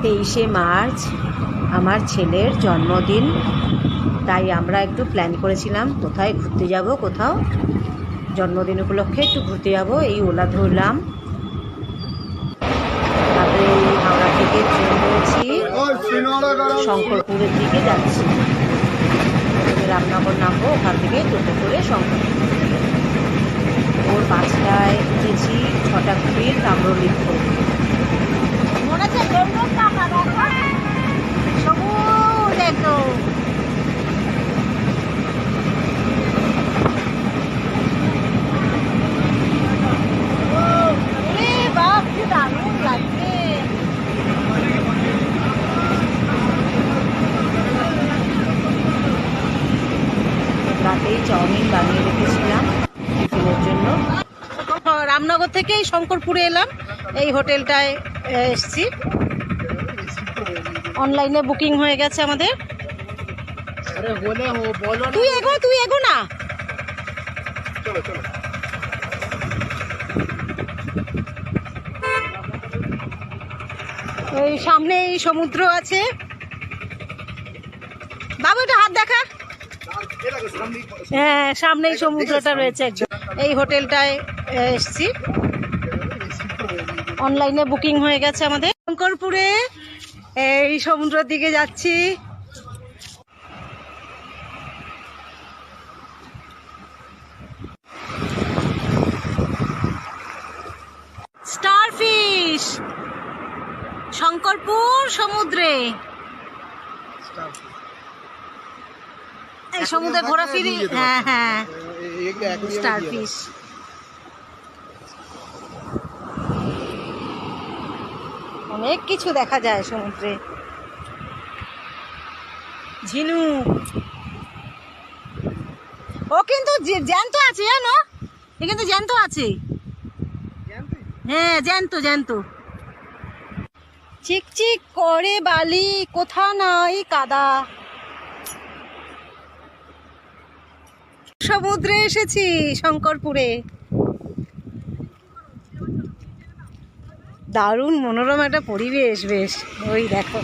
23শে March আমার ছেলের জন্মদিন, তাই আমরা একটু প্ল্যান করেছিলাম কোথায় ঘুরতে যাব, কোথাও জন্মদিন উপলক্ষে একটু ঘুরতে যাব। এই ওলা ধরলাম, তারপরে এই হাওড়া থেকে ট্রেন ধরেছি, শঙ্করপুরের দিকে যাচ্ছি। রামনগর নামবো, ওখান থেকে টোটো করে শঙ্করপুর। ভোর 5টায় উঠেছি, 6টা কুড়ির তাম্রলিপ্ত। সবুজ একদম। বাপ, কি দারুণ লাগছে। রাতেই চাউমিন বানিয়ে রেখেছিলাম টিফিনের জন্য। রামনগর থেকে এই শঙ্করপুরে এলাম, এই হোটেলটায় এসছি। অনলাইনে বুকিং হয়ে গেছে আমাদের। তুই এগো না। এই সামনে এই সমুদ্র আছে। বাবু এটা হাত দেখা। হ্যাঁ, সামনেই সমুদ্রটা রয়েছে একদম। এই হোটেলটায় এসছি, অনলাইনে বুকিং হয়ে গেছে আমাদের। শঙ্করপুরে এই সমুদ্রের দিকে যাচ্ছি। স্টারফিশ, শঙ্করপুর সমুদ্রে। এই সমুদ্রে ঘোরাফিরি। হ্যাঁ হ্যাঁ, স্টারফিশ। অনেক কিছু দেখা যায় সমুদ্রে। ঝিনুক, ও কিন্তু জ্যান্ত আছে, জানো? এ কিন্তু জ্যান্ত আছে। হ্যাঁ, জ্যান্ত জ্যান্ত। চিকচিক করে বালি, কোথা নাই কাদা। সমুদ্রে এসেছি, শঙ্করপুরে। দারুণ মনোরম একটা পরিবেশ। বেশ, ওই দেখো,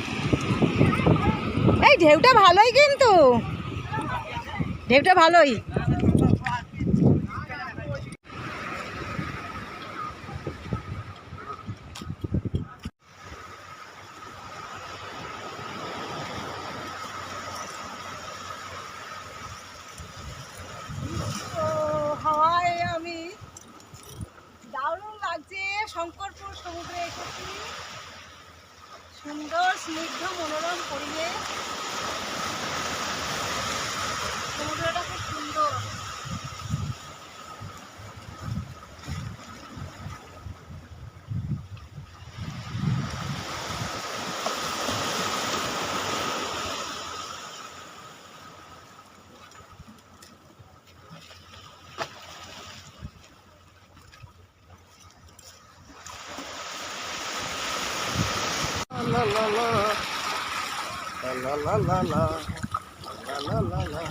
এই ঢেউটা ভালোই, কিন্তু ঢেউটা ভালোই। হাওয়ায় আমি, দারুণ লাগছে। শঙ্করপুর সমুদ্রে এসেছি, সুন্দর স্নিগ্ধ মনোরম পরিবেশ। সমুদ্রটা খুব সুন্দর। La la la la la la la la la la.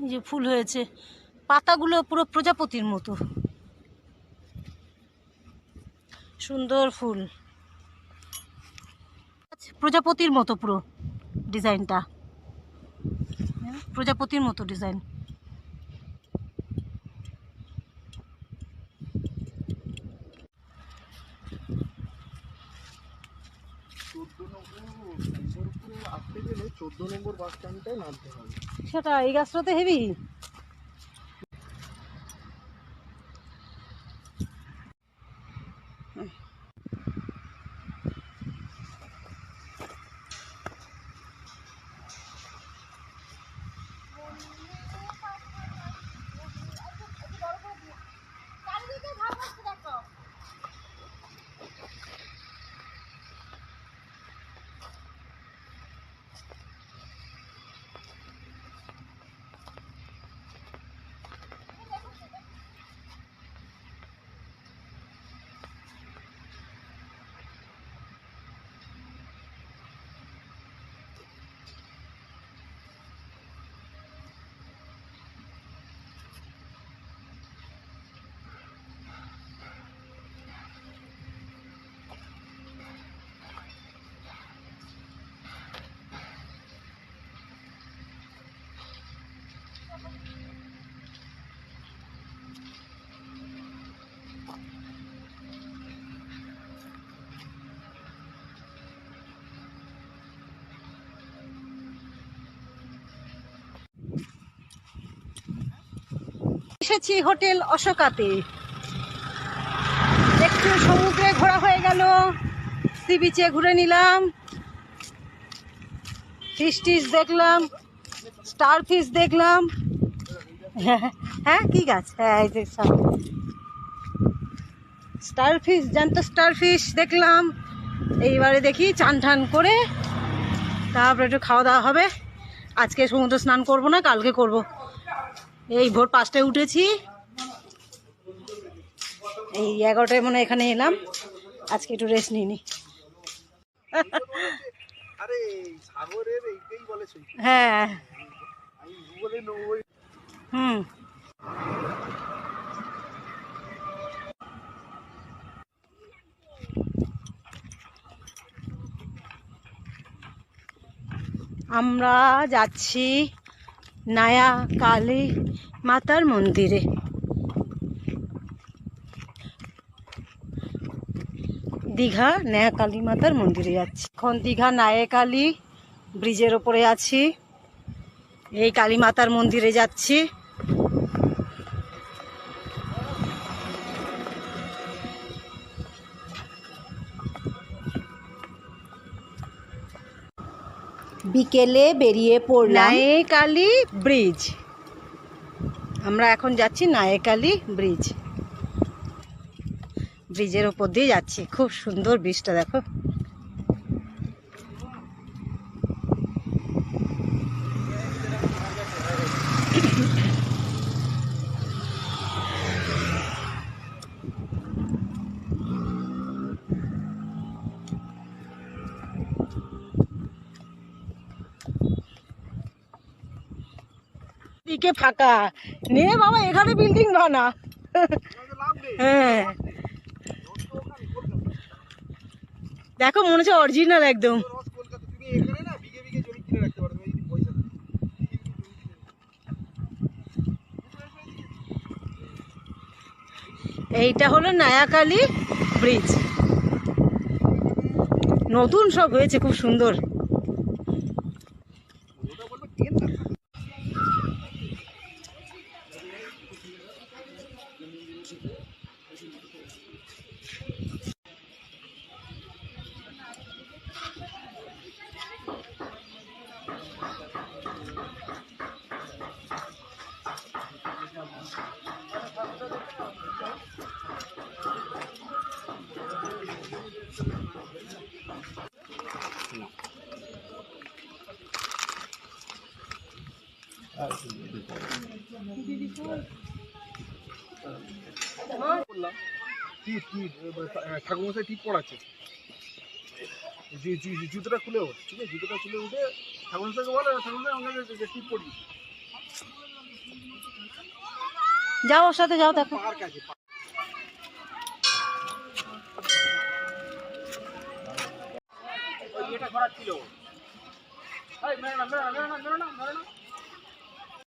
এই যে ফুল হয়েছে, পাতাগুলো পুরো প্রজাপতির মতো, সুন্দর ফুল, প্রজাপতির মতো পুরো ডিজাইনটা, প্রজাপতির মতো ডিজাইন। সেটা এই গাছটাতে হেভি। এসেছি হোটেল অশোকাতে। একটু সমুদ্রে ঘোরা হয়ে গেল, সি বিচে ঘুরে নিলাম, ফিশ টিশ দেখলাম, স্টার ফিশ দেখলাম। হ্যাঁ কি গাছ? হ্যাঁ এই যে স্টার ফিশ, জ্যান্ত স্টার ফিশ দেখলাম। এইবারে দেখি চান টান করে তারপরে একটু খাওয়া দাওয়া হবে। আজকে সমুদ্র স্নান করব না, কালকে করব। এই ভোর 5টায় উঠেছি, এই 11টায় মনে এখানে এলাম। আজকে একটু রেস্ট নিইনি। হ্যাঁ হুম। আমরা যাচ্ছি নয়া কালী মাতার মন্দিরে। দীঘা নয়া কালী মাতার মন্দিরে যাচ্ছি। এখন দীঘা নয়া কালী ব্রিজের ওপরে আছি, এই কালী মাতার মন্দিরে যাচ্ছি। বিকেলে বেরিয়ে পড়লাম নয়া কালী ব্রিজ। আমরা এখন যাচ্ছি নয়া কালী ব্রিজ, ব্রিজের ওপর দিয়ে যাচ্ছি। খুব সুন্দর ব্রিজটা দেখো। দিকে ফাঁকা নে বাবা, এখানে বিল্ডিং বানা। হ্যাঁ দেখো মনে হচ্ছে অরিজিনাল একদম। এইটা হলো নয়া কালী ব্রিজ, নতুন সব হয়েছে, খুব সুন্দর। ঠাকুরমশাই টিপ পড়াচ্ছে, জুতোটা খুলে ওঠ, ঠিক আছে? জুতোটা খুলে উঠে ঠাকুরমশাইকে বলে, ঠাকুরমশাই আমাকে টিপ পড়ি। যাও ওর সাথে যাও, দেখো পার্ক আছে। এটা করা ছিল।